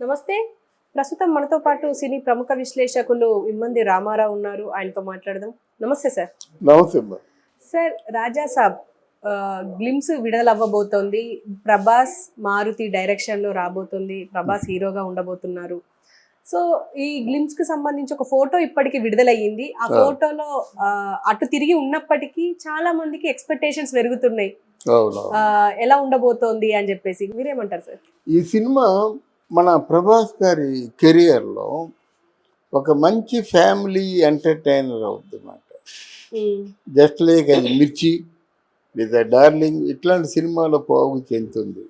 నమస్తే. ప్రస్తుతం మనతో పాటు సినీ ప్రముఖ విశ్లేషకులు ఇమ్మంది రామారావు ఉన్నారు. ఆయనతో మాట్లాడదాం. నమస్తే సార్. నమస్తే అమ్మా. సార్, రాజా సాబ్ గ్లిమ్స్ విడుదలవ్వబోతోంది. ప్రభాస్ మారుతి డైరెక్షన్లో రాబోతుంది. ప్రభాస్ హీరోగా ఉండబోతున్నారు. సో ఈ గ్లిమ్స్ కి సంబంధించి ఒక ఫోటో ఇప్పటికి విడుదలయ్యింది. ఆ ఫోటోలో అటు తిరిగి ఉన్నప్పటికీ చాలా మందికి ఎక్స్పెక్టేషన్స్ పెరుగుతున్నాయి. ఎలా ఉండబోతోంది అని చెప్పేసి మీరేమంటారు సార్? ఈ సినిమా మన ప్రభాస్ గారి కెరియర్లో ఒక మంచి ఫ్యామిలీ ఎంటర్టైనర్ అవుతుంది అన్నమాట. జస్ట్ లైక్ అది మిర్చి లేదా డార్లింగ్ ఇట్లాంటి సినిమాలో పోగు చెందుతుంది.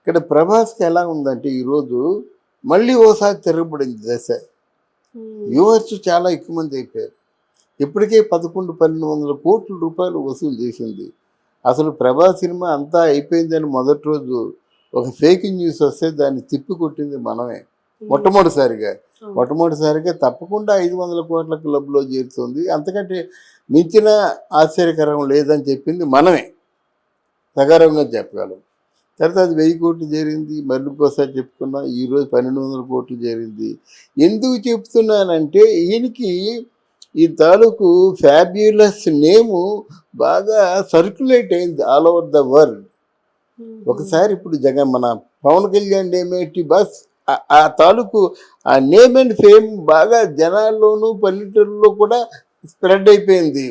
ఇక్కడ ప్రభాస్కి ఎలా ఉందంటే ఈరోజు మళ్ళీ ఓసారి తిరగబడింది దశ. వ్యూవర్స్ చాలా ఎక్కువ మంది అయిపోయారు. ఇప్పటికే 1100-1200 కోట్ల రూపాయలు వసూలు చేసింది. అసలు ప్రభాస్ సినిమా అంతా అయిపోయిందని మొదటి రోజు ఒక ఫేక్ న్యూస్ వస్తే దాన్ని తిప్పి కొట్టింది మనమే. మొట్టమొదటిసారిగా తప్పకుండా 500 కోట్ల క్లబ్లో చేరుతుంది, అంతకంటే మించిన ఆశ్చర్యకరం లేదని చెప్పింది మనమే, సగర్వంగా చెప్పగలం. తర్వాత అది 1000 కోట్లు చేరింది, మళ్ళీ ఇంకోసారి చెప్పుకున్నాం. ఈరోజు 1200 కోట్లు చేరింది. ఎందుకు చెప్తున్నానంటే ఈయనకి ఈ తాలూకు ఫ్యాబ్యులస్ నేము బాగా సర్క్యులేట్ అయింది ఆల్ ఓవర్ ద వరల్డ్. ఒకసారి ఇప్పుడు మన పవన్ కళ్యాణ్ నేమేటి బస్ ఆ తాలూకు ఆ నేమ్ అండ్ ఫేమ్ బాగా జనాల్లోనూ పల్లెటూరులో కూడా స్ప్రెడ్ అయిపోయింది.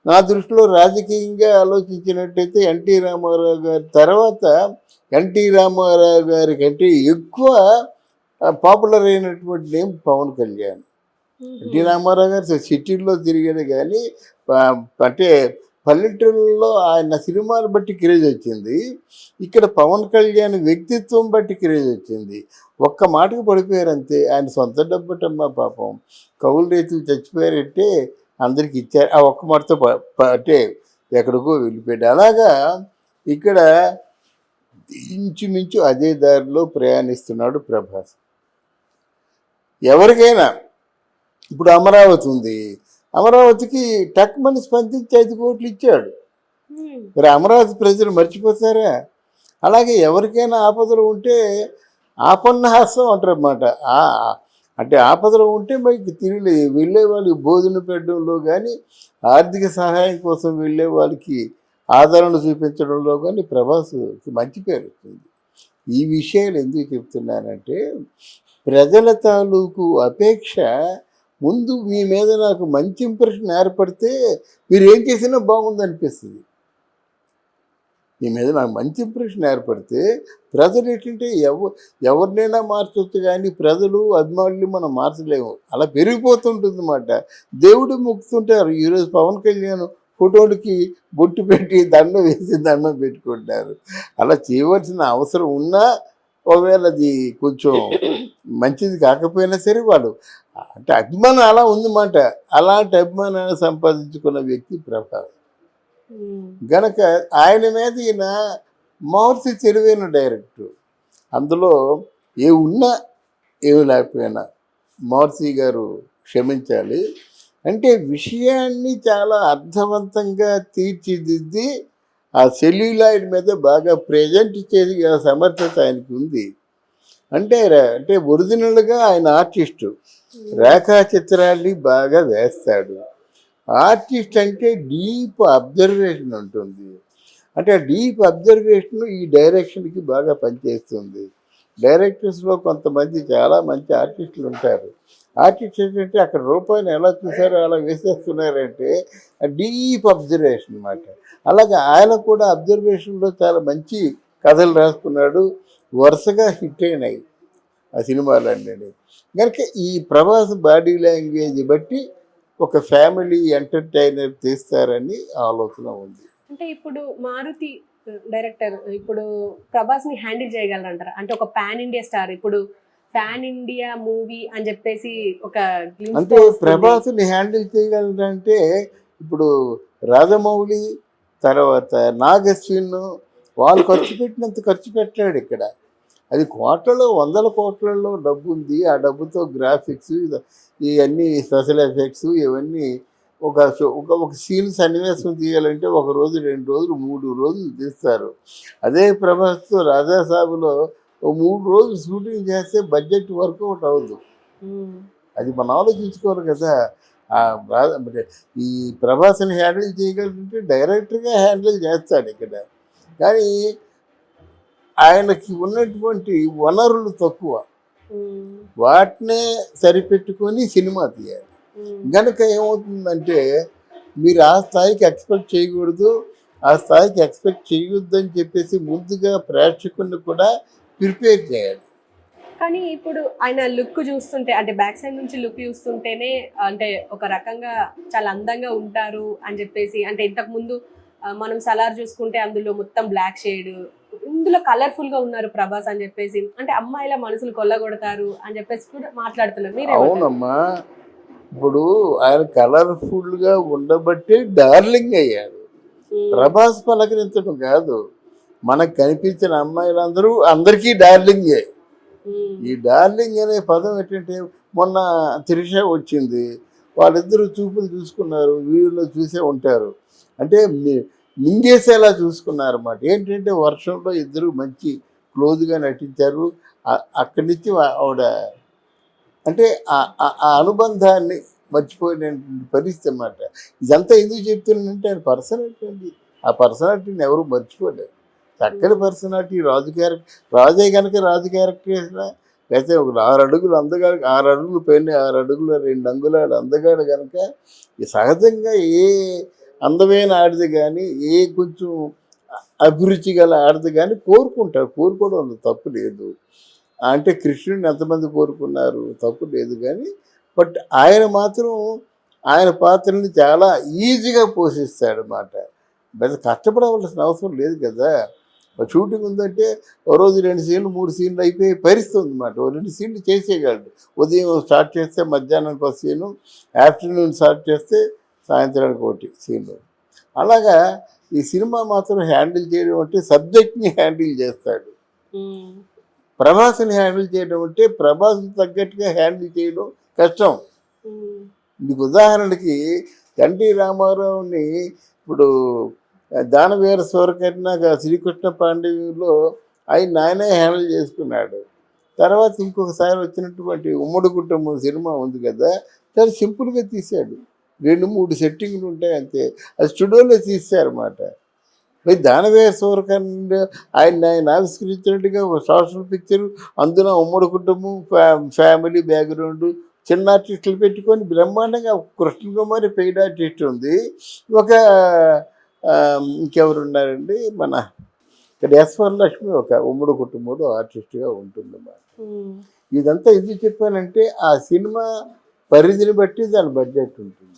నా దృష్టిలో రాజకీయంగా ఆలోచించినట్టయితే ఎన్టీ రామారావు గారి తర్వాత ఎన్టీ రామారావు గారి కంటే ఎక్కువ పాపులర్ అయినటువంటి నేమ్ పవన్ కళ్యాణ్. ఎన్టీ రామారావు గారు సిటీల్లో తిరిగాడు కానీ అంటే పల్లెటూళ్ళలో ఆయన సినిమాలు బట్టి క్రేజ్ వచ్చింది. ఇక్కడ పవన్ కళ్యాణ్ వ్యక్తిత్వం బట్టి క్రేజ్ వచ్చింది. ఒక్క మాటకు పడిపోయారు అంతే. ఆయన సొంత డబ్బటమ్మా పాపం. కౌలు రైతులు చచ్చిపోయారంటే అందరికి ఇచ్చారు. ఆ ఒక్క మాటతో అంటే ఎక్కడికో వెళ్ళిపోయాడు. అలాగా ఇక్కడ ఇంచుమించు అదే దారిలో ప్రయాణిస్తున్నాడు ప్రభాస్. ఎవరికైనా ఇప్పుడు అమరావతి ఉంది, అమరావతికి టక్మని స్పందించి 5 కోట్లు ఇచ్చాడు. మరి అమరావతి ప్రజలు మర్చిపోతారా? అలాగే ఎవరికైనా ఆపదలు ఉంటే ఆపన్నహాసం అంటారన్నమాట. అంటే ఆపదలు ఉంటే మనకి తిరిగి వెళ్ళే వాళ్ళకి భోజనం పెట్టడంలో కానీ, ఆర్థిక సహాయం కోసం వెళ్ళే వాళ్ళకి ఆదరణ చూపించడంలో కానీ ప్రభాస్కి మంచి పేరు వచ్చింది. ఈ విషయాలు ఎందుకు చెప్తున్నానంటే ప్రజల తాలూకు అపేక్ష ముందు మీ మీద నాకు మంచి ఇంప్రెషన్ ఏర్పడితే మీరు ఏం చేసినా బాగుందనిపిస్తుంది. మీ మీద నాకు మంచి ఇంప్రెషన్ ఏర్పడితే ప్రజలు ఏంటంటే ఎవరినైనా మార్చవచ్చు కానీ ప్రజలు అభిమానులు మనం మార్చలేము. అలా పెరిగిపోతుంటుంది అన్నమాట. దేవుడు మొక్కుతుంటారు. ఈరోజు పవన్ కళ్యాణ్ ఫోటోలకి బొట్టు పెట్టి దండం వేసి దండం పెట్టుకుంటారు. అలా చేయవలసిన అవసరం ఉన్నా ఒకవేళ అది కొంచెం మంచిది కాకపోయినా సరే వాళ్ళు అంటే అభిమానం అలా ఉందన్నమాట. అలాంటి అభిమానాన్ని సంపాదించుకున్న వ్యక్తి ప్రభాస్ గనక ఆయన మీద ఈయన మారుతి తెలివైన డైరెక్టర్. అందులో ఏ ఉన్నా ఏమి లేకపోయినా మారుతి గారు క్షమించాలి. అంటే విషయాన్ని చాలా అర్థవంతంగా తీర్చిదిద్ది ఆ సెల్యులాయిడ్ మీద బాగా ప్రజెంట్ చేసి సమర్థత ఆయనకి ఉంది. అంటే ఒరిజినల్గా ఆయన ఆర్టిస్టు, రేఖా చిత్రాన్ని బాగా వేస్తాడు. ఆర్టిస్ట్ అంటే డీప్ అబ్జర్వేషన్ ఉంటుంది. అంటే డీప్ అబ్జర్వేషన్ ఈ డైరెక్షన్కి బాగా పనిచేస్తుంది. డైరెక్టర్స్లో కొంతమంది చాలా మంచి ఆర్టిస్టులు ఉంటారు. ఆర్టిస్ట్ ఏంటంటే అక్కడ రూపాయిని ఎలా చూసారో అలా వేసేస్తున్నారంటే డీప్ అబ్జర్వేషన్ అన్నమాట. అలాగే ఆయన కూడా అబ్జర్వేషన్లో చాలా మంచి కథలు రాసుకున్నాడు. వరుసగా హిట్ అయినాయి ఆ సినిమాలన్నీ. కనుక ఈ ప్రభాస్ బాడీ లాంగ్వేజ్ బట్టి ఒక ఫ్యామిలీ ఎంటర్టైనర్ తీస్తారని ఆలోచన ఉంది. అంటే ఇప్పుడు మారుతి డైరెక్టర్ ఇప్పుడు ప్రభాస్ని హ్యాండిల్ చేయగలరంటారా? అంటే ఒక పాన్ ఇండియా స్టార్, ఇప్పుడు పాన్ ఇండియా మూవీ అని చెప్పేసి ఒక అంటే ప్రభాస్ని హ్యాండిల్ చేయగలరంటే ఇప్పుడు రాజమౌళి తర్వాత నాగశ్విన్ వాళ్ళు ఖర్చు పెట్టినంత ఖర్చు పెట్టాడు. ఇక్కడ అది కోట్లలో 100 కోట్లలో డబ్బు ఉంది. ఆ డబ్బుతో గ్రాఫిక్స్ ఇవన్నీ స్పెషల్ ఎఫెక్ట్స్ ఇవన్నీ ఒక సీన్ సన్నివేశం తీయాలంటే 1 రోజు 2 రోజులు 3 రోజులు తీస్తారు. అదే ప్రభాస్తో రాజాసాబులో ఓ 3 రోజులు షూటింగ్ చేస్తే బడ్జెట్ వర్కౌట్ అవ్వదు. అది మనం ఆలోచించుకోవాలి కదా. అంటే ఈ ప్రభాస్ని హ్యాండిల్ చేయగలిగితే డైరెక్టర్గా హ్యాండిల్ చేస్తాడు ఇక్కడ. కానీ ఆయనకి ఉన్నటువంటి వనరులు తక్కువ, వాటినే సరిపెట్టుకొని సినిమా తీయాలి. కనుక ఏమవుతుందంటే మీరు ఆ స్థాయికి ఎక్స్పెక్ట్ చేయకూడదు, ఆ స్థాయికి ఎక్స్పెక్ట్ చేయొద్దని చెప్పేసి ముందుగా ప్రేక్షకుని కూడా ప్రిపేర్ చేయాలి. కానీ ఇప్పుడు ఆయన లుక్ చూస్తుంటే, అంటే బ్యాక్ సైడ్ నుంచి లుక్ చూస్తుంటేనే అంటే ఒక రకంగా చాలా అందంగా ఉంటారు అని చెప్పేసి, అంటే ఇంతకు ముందు మనం సలార్ చూసుకుంటే అందులో మొత్తం బ్లాక్ షేడ్, ఇందులో కలర్ఫుల్ గా ఉన్నారు ప్రభాస్ అని చెప్పేసి, అంటే అమ్మాయిల మనసులు కొల్లగొడతారు అని చెప్పేసి కూడా మాట్లాడుతున్నారు. మీరే అవునమ్మా, ఇప్పుడు ఆయన కలర్ఫుల్గా ఉండబట్టే డార్లింగ్ అయ్యాడు. ప్రభాస్ పలకరించడం కాదు, మనకు కనిపించిన అమ్మాయిలందరూ అందరికీ డార్లింగే. ఈ డార్లింగ్ అనే పదం ఏంటంటే, మొన్న త్రిష వచ్చింది, వాళ్ళిద్దరూ చూపులు చూసుకున్నారు, వీడియోలో చూసే ఉంటారు. అంటే మింగేసేలా చూసుకున్నారు అన్నమాట. ఏంటంటే వర్షంలో ఇద్దరు మంచి క్లోజ్గా నటించారు. అక్కడి నుంచి ఆవిడ అంటే ఆ అనుబంధాన్ని మర్చిపోయినటువంటి పరిస్థితి అన్నమాట. ఇదంతా ఎందుకు చెప్తున్నానంటే ఆయన పర్సనాలిటీ అండి. ఆ పర్సనాలిటీని ఎవరు మర్చిపోలేరు. చక్కని పర్సనాలిటీ. రాజే కనుక రాజు క్యారెక్టర్ వేసినా, లేకపోతే ఒక 6 అడుగులు అందగాడు, 6 అడుగులు పైన 6 అడుగుల 2 అంగుళాలు అందగాడు కనుక సహజంగా ఏ అందమైన ఆడిది కానీ, ఏ కొంచెం అభిరుచి గల ఆడిది కానీ కోరుకుంటారు. కోరుకోవడం తప్పు లేదు. అంటే కృష్ణుడిని ఎంతమంది కోరుకున్నారు, తప్పు లేదు. కానీ బట్ ఆయన మాత్రం ఆయన పాత్రని చాలా ఈజీగా పోషిస్తాడు అన్నమాట. పెద్ద కష్టపడవలసిన అవసరం లేదు కదా. షూటింగ్ ఉందంటే ఓ రోజు 2 సీన్లు 3 సీన్లు అయిపోయి పరిస్థితి ఉందన్నమాట. ఓ 2 సీన్లు చేసేయగలడు. ఉదయం స్టార్ట్ చేస్తే మధ్యాహ్నానికి ఒక సీను, ఆఫ్టర్నూన్ స్టార్ట్ చేస్తే సాయంత్రానికి ఒకటి సీను. అలాగా ఈ సినిమా మాత్రం హ్యాండిల్ చేయడం అంటే సబ్జెక్ట్ని హ్యాండిల్ చేస్తాడు. ప్రభాస్ని హ్యాండిల్ చేయడం అంటే ప్రభాస్కి తగ్గట్టుగా హ్యాండిల్ చేయడం కష్టం. మీకు ఉదాహరణకి ఎన్టీ రామారావుని ఇప్పుడు దానవీర సూరకర్ణ శ్రీకృష్ణ పాండవ్యంలో ఆయనే హ్యాండిల్ చేసుకున్నాడు. తర్వాత ఇంకొకసారి వచ్చినటువంటి ఉమ్మడి కుటుంబం సినిమా ఉంది కదా, చాలా సింపుల్గా తీశాడు. 2-3 సెట్టింగ్లు ఉంటాయి అంతే. అది స్టూడియోలో తీశారన్నమాట. మరి దానవీర సూరకర్ణ ఆయన ఆవిష్కరించినట్టుగా ఒక సోషల్ పిక్చర్, అందులో ఉమ్మడి కుటుంబం, ఫ్యామిలీ బ్యాక్గ్రౌండ్, చిన్న ఆర్టిస్టులు పెట్టుకొని బ్రహ్మాండంగా కృష్ణ కుమారి పెయిడ్ ఆర్టిస్ట్ ఉంది. ఒక ఇంకెవరు ఉన్నారండి, మన ఇక్కడ లక్ష్మి ఒక ఉమ్మడి కుటుంబంలో ఆర్టిస్ట్గా ఉంటుందన్నమాట. ఇదంతా ఎందుకు చెప్పానంటే ఆ సినిమా పరిధిని బట్టి దాని బడ్జెట్ ఉంటుంది,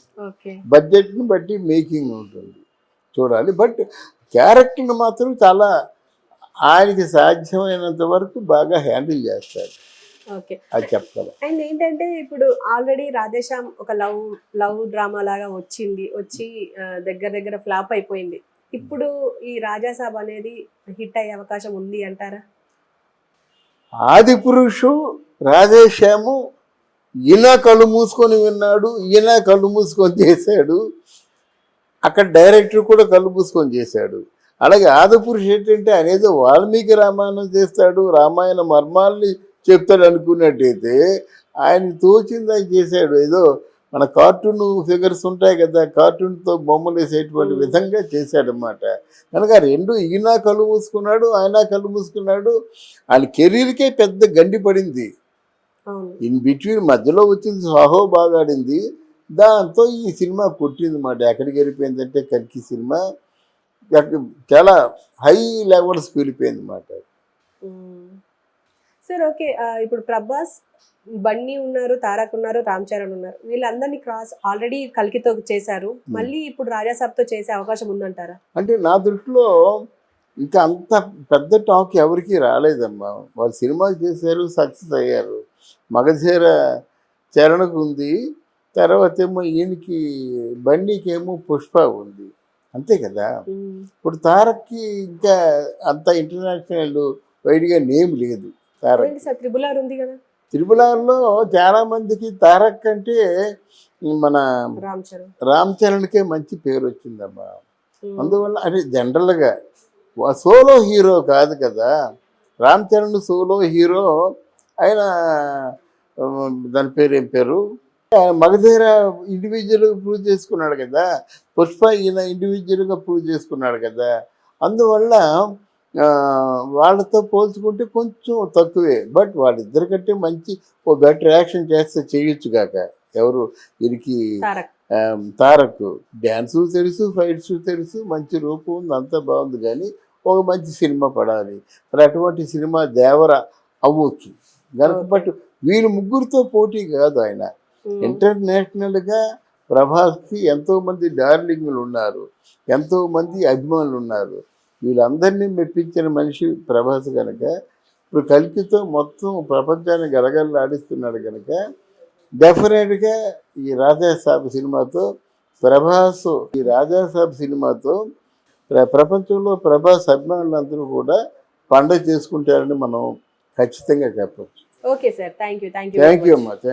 బడ్జెట్ని బట్టి మేకింగ్ ఉంటుంది, చూడాలి. బట్ క్యారెక్టర్ని మాత్రం చాలా ఆయనకి సాధ్యమైనంత వరకు బాగా హ్యాండిల్ చేస్తాడు. అది చెప్పగలం. అండ్ ఏంటంటే ఇప్పుడు ఆల్రెడీ రాధేశ్యామ్ ఒక లవ్ డ్రామా లాగా వచ్చి దగ్గర ఫ్లాప్ అయిపోయింది. ఇప్పుడు ఈ రాజాసాబ్ అనేది హిట్ అయ్యే అవకాశం ఉంది అంటారా? ఆది పురుషు రాధేశ్యాము ఈయన కళ్ళు మూసుకొని విన్నాడు, ఈయన కళ్ళు మూసుకొని చేశాడు, అక్కడ డైరెక్టర్ కూడా కళ్ళు మూసుకొని చేశాడు. అలాగే ఆదిపురుషు ఏంటంటే అనేదో వాల్మీకి రామాయణం చేస్తాడు, రామాయణ మర్మాల్ని చెప్తాడు అనుకున్నట్టయితే ఆయనకి తోచింది ఆయన చేశాడు. ఏదో మన కార్టూన్ ఫిగర్స్ ఉంటాయి కదా, కార్టూన్తో బొమ్మలు వేసేటువంటి విధంగా చేశాడనమాట. కనుక రెండు ఈయన కళ్ళు మూసుకున్నాడు, ఆయన కళ్ళు మూసుకున్నాడు. ఆయన కెరీర్కే పెద్ద గండి పడింది. ఇన్ బిట్వీన్ మధ్యలో వచ్చింది సాహో బాగా ఆడింది, దాంతో ఈ సినిమా కొట్టింది మాట. ఎక్కడికి వెళ్ళిపోయిందంటే కల్కి సినిమా చాలా హై లెవెల్స్కి వెళ్ళిపోయింది అన్నమాట. సార్ ఓకే, ఇప్పుడు ప్రభాస్, బన్నీ ఉన్నారు, తారక్ ఉన్నారు, రామ్ చరణ్ ఉన్నారు, వీళ్ళందరినీ క్రాస్ ఆల్రెడీ కల్కితో చేశారు, మళ్ళీ ఇప్పుడు రాజాసాబ్తో చేసే అవకాశం ఉందంటారా? అంటే నా దృష్టిలో ఇంకా అంత పెద్ద టాక్ ఎవరికి రాలేదమ్మా. వాళ్ళు సినిమాలు చేశారు, సక్సెస్ అయ్యారు. మగధీర చరణకు ఉంది, తర్వాత ఏమో ఈయనకి బన్నీకేమో పుష్ప ఉంది, అంతే కదా. ఇప్పుడు తారక్కి ఇంకా అంత ఇంటర్నేషనల్ వైడ్గా నేమ్ లేదు. తారక్ త్రిబులార్లో చాలా మందికి తారక్ అంటే మన రామ్ చరణ్కే మంచి పేరు వచ్చిందమ్మా. అందువల్ల అంటే జనరల్గా సోలో హీరో కాదు కదా, రామ్ చరణ్ సోలో హీరో. ఆయన దాని పేరు ఏం పేరు, మగధీర ఇండివిజువల్గా ప్రూవ్ చేసుకున్నాడు కదా, పుష్ప ఈయన ఇండివిజువల్గా ప్రూవ్ చేసుకున్నాడు కదా. అందువల్ల వాళ్ళతో పోల్చుకుంటే కొంచెం తక్కువే. బట్ వాళ్ళిద్దరికంటే మంచి ఓ బెటర్ యాక్షన్ చేస్తే చేయొచ్చు కాక. ఎవరు వీరికి తారక్. తారక్ డ్యాన్సు తెలుసు, ఫైట్స్ తెలుసు, మంచి రూపం ఉంది, అంతా బాగుంది. కానీ ఒక మంచి సినిమా పడాలి. మరి అటువంటి సినిమా దేవర అవ్వచ్చు కనుక. బట్ వీళ్ళు ముగ్గురితో పోటీ కాదు ఆయన. ఇంటర్నేషనల్గా ప్రభాస్కి ఎంతోమంది డార్లింగ్లు ఉన్నారు, ఎంతోమంది అభిమానులు ఉన్నారు. వీళ్ళందరినీ మెప్పించిన మనిషి ప్రభాస్ కనుక ఇప్పుడు కల్కితో మొత్తం ప్రపంచాన్ని గలగలలాడిస్తున్నాడు కనుక డెఫినెట్గా ఈ రాజాసాబ్ సినిమాతో ప్రభాస్, ఈ రాజాసాబ్ సినిమాతో ప్రపంచంలో ప్రభాస్ అభిమానులందరూ కూడా పండగ చేసుకుంటారని మనం ఖచ్చితంగా చెప్పచ్చు. Okay sir, thank you thank you అమ్మా.